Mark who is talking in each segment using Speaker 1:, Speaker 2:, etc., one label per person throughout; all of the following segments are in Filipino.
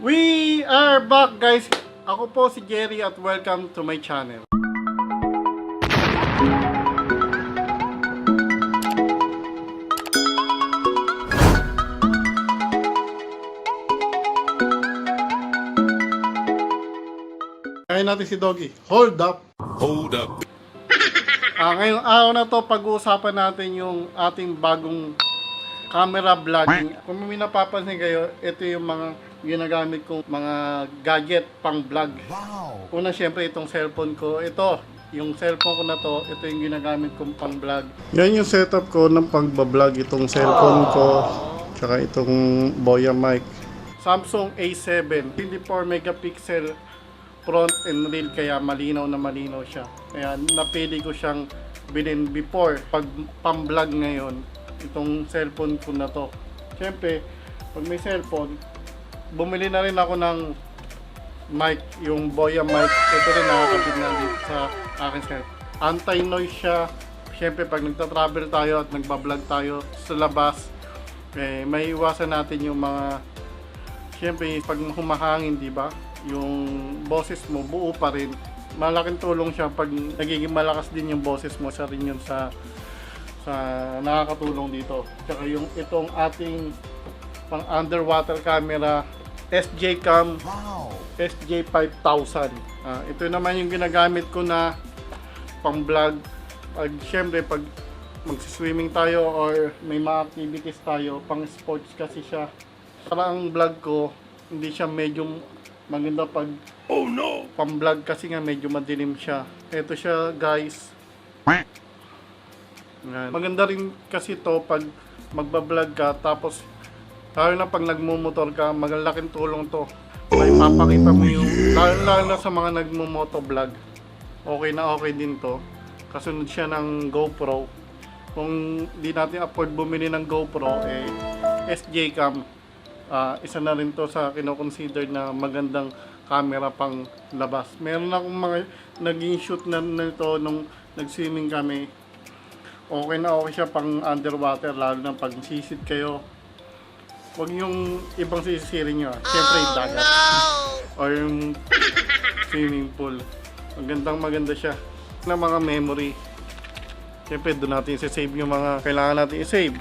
Speaker 1: We are back, guys. Ako po si Jerry at welcome to my channel. Kaya natin si Doggy. Hold up.
Speaker 2: Hold up.
Speaker 1: Ngayong araw na to, pag-uusapan natin yung ating bagong camera vlogging. Kung may napapansin kayo, ito yung mga ginagamit kong mga gadget pang vlog.
Speaker 2: Wow.
Speaker 1: Una, syempre itong cellphone ko. Ito, yung cellphone ko na to, ito yung ginagamit kong pang vlog. Yan yung setup ko ng pag-vlog. Itong cellphone ko, tsaka itong Boya mic. Samsung A7, 24 megapixel front and rear, kaya malinaw na malinaw siya. Kaya napili ko siyang bilhin before pag pang-vlog ngayon, itong cellphone ko na to. Siyempre, pag may cellphone, bumili na rin ako ng mic, yung Boya mic. Ito rin nakakabit na dito sa akin cellphone. Anti-noise siya. Siyempre, pag nagta-travel tayo at nagbablog tayo sa labas, may iwasan natin yung mga, siyempre, pag humahangin, di ba? Yung boses mo buo pa rin. Malaking tulong siya pag nagiging malakas din yung boses mo. Sa rin yun sa nakakatulong dito. Tsaka yung itong ating pang underwater camera SJ Cam.
Speaker 2: Wow.
Speaker 1: SJ 5000. Ito naman yung ginagamit ko na pang vlog. Syempre pag magsiswimming tayo or may mga activities tayo, pang sports kasi siya. Para ang vlog ko hindi siya medyo maganda pag pang vlog kasi nga medyo madilim siya. Ito siya, guys. Yan. Maganda rin kasi to pag magbablog ka, tapos lalo na pag nagmumotor ka, magalaking tulong to. May papakita mo yung, lalo na sa mga nagmumoto vlog, okay na okay din to. Kasunod siya ng GoPro. Kung di natin afford bumili ng GoPro, SJ Cam, isa na rin to sa kino-consider na magandang camera pang labas. Meron akong mga naging shoot na nito nung nag-swimming kami. Okay na okay siya pang underwater, lalo na pag sisid kayo. Huwag yung ibang sisirin nyo. Siyempre yung dagat. Or yung swimming pool. Maganda siya. Na mga memory. Siyempre doon natin i-save yung mga kailangan natin i-save.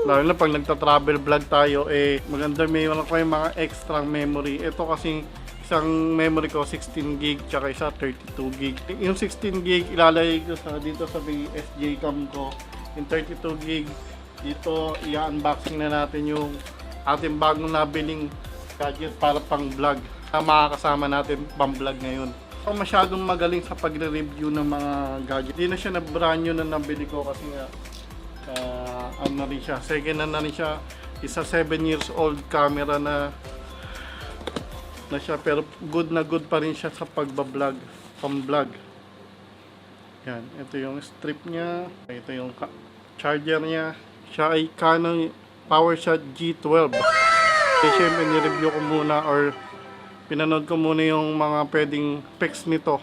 Speaker 1: Lalo na pag nagta-travel vlog tayo, maganda may mga extra memory. Ito kasi isang memory ko 16 gig tsaka isa 32 gig. Yung 16 gig ilalagay ko dito sa SJ Cam ko. Yung 32 gig dito i-unboxing na natin yung ating bagong nabiling gadget para pang vlog. Makakasama natin pang vlog ngayon. Ako masyadong magaling sa pagre-review ng mga gadget. Hindi na siya na brand new na nabili ko kasi nga ano na rin siya, second na rin siya. Isa 7 years old camera na siya, pero good na good pa rin siya sa pagbablog, pang-vlog. Yan, ito yung strip niya, ito yung charger niya. Siya ay Canon Powershot G12. Siyempre ni-review ko muna or pinanood ko muna yung mga pwedeng specs nito.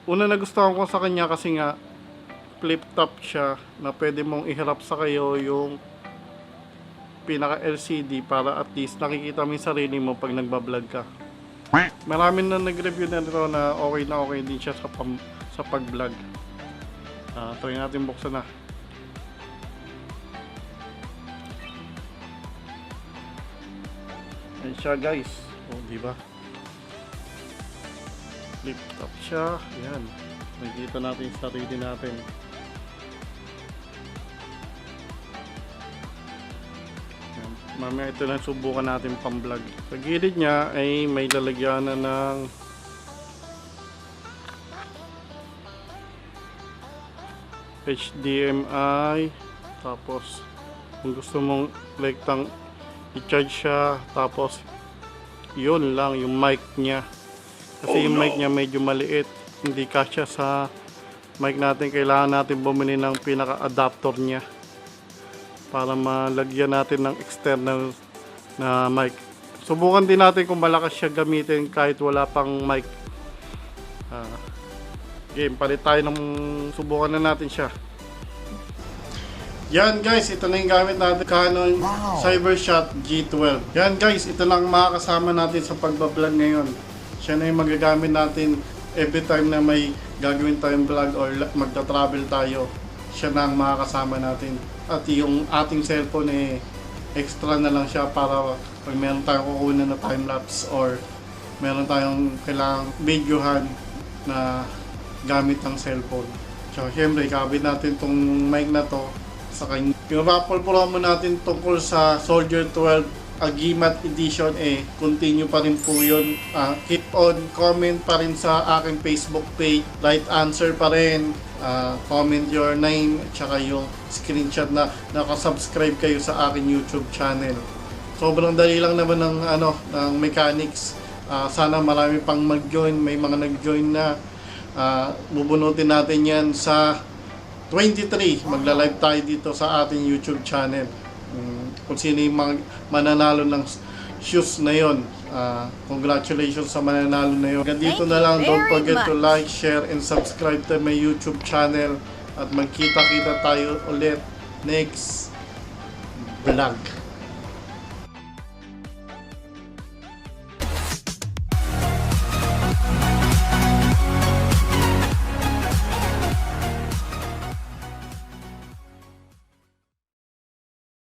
Speaker 1: Una nagustuhan ko sa kanya kasi nga flip top siya na pwede mong iharap sa kayo yung pinaka LCD para at least nakikita mo yung sarili mo pag nagbablog ka. Maraming na nag-review na nito na okay din siya sa pag-vlog. Try natin buksan na. Ayan siya, guys. Diba? Flip top siya. Ayan. Nakikita natin yung sarili natin. Mamaya ito na subukan natin pang-vlog. Sa gilid niya ay may lalagyanan ng HDMI. Tapos kung gusto mong lektang i-charge siya, tapos yun lang yung mic niya. Kasi yung mic niya medyo maliit, hindi kasya sa mic natin. Kailangan natin bumili ng pinaka-adapter niya para malagyan natin ng external na mic. Subukan din natin kung malakas siya gamitin kahit wala pang mic. Game, palit tayo ng subukan na natin siya. Yan guys, ito na yung gamit natin, Canon Powershot G12. Yan guys, ito lang makakasama natin sa pagbablog ngayon. Siya na yung magagamit natin every time na may gagawin tayong vlog or magta-travel tayo. Siya na ang makakasama natin. At yung ating cellphone extra na lang siya para pag meron tayong kukunan na time-lapse or meron tayong kailangang videohan na gamit ng cellphone. So syempre, kabit natin tong mic na to. Saka yung Raffle Promo natin tungkol sa Soldier 12 AGIMAT Edition continue pa rin po yun. Keep on comment pa rin sa aking Facebook page. Right answer pa rin. Comment your name at saka yung screenshot na nakasubscribe kayo sa aking YouTube channel. Sobrang dali lang naman ng mechanics. Sana marami pang mag-join. May mga nag-join na. Bubunutin natin yan sa 23, magla-live tayo dito sa ating YouTube channel. Kung sino yung mananalo ng shoes na yon. Congratulations sa mananalo na yon. Dito na lang, don't forget to like, share, and subscribe to my YouTube channel. At magkita-kita tayo ulit next vlog.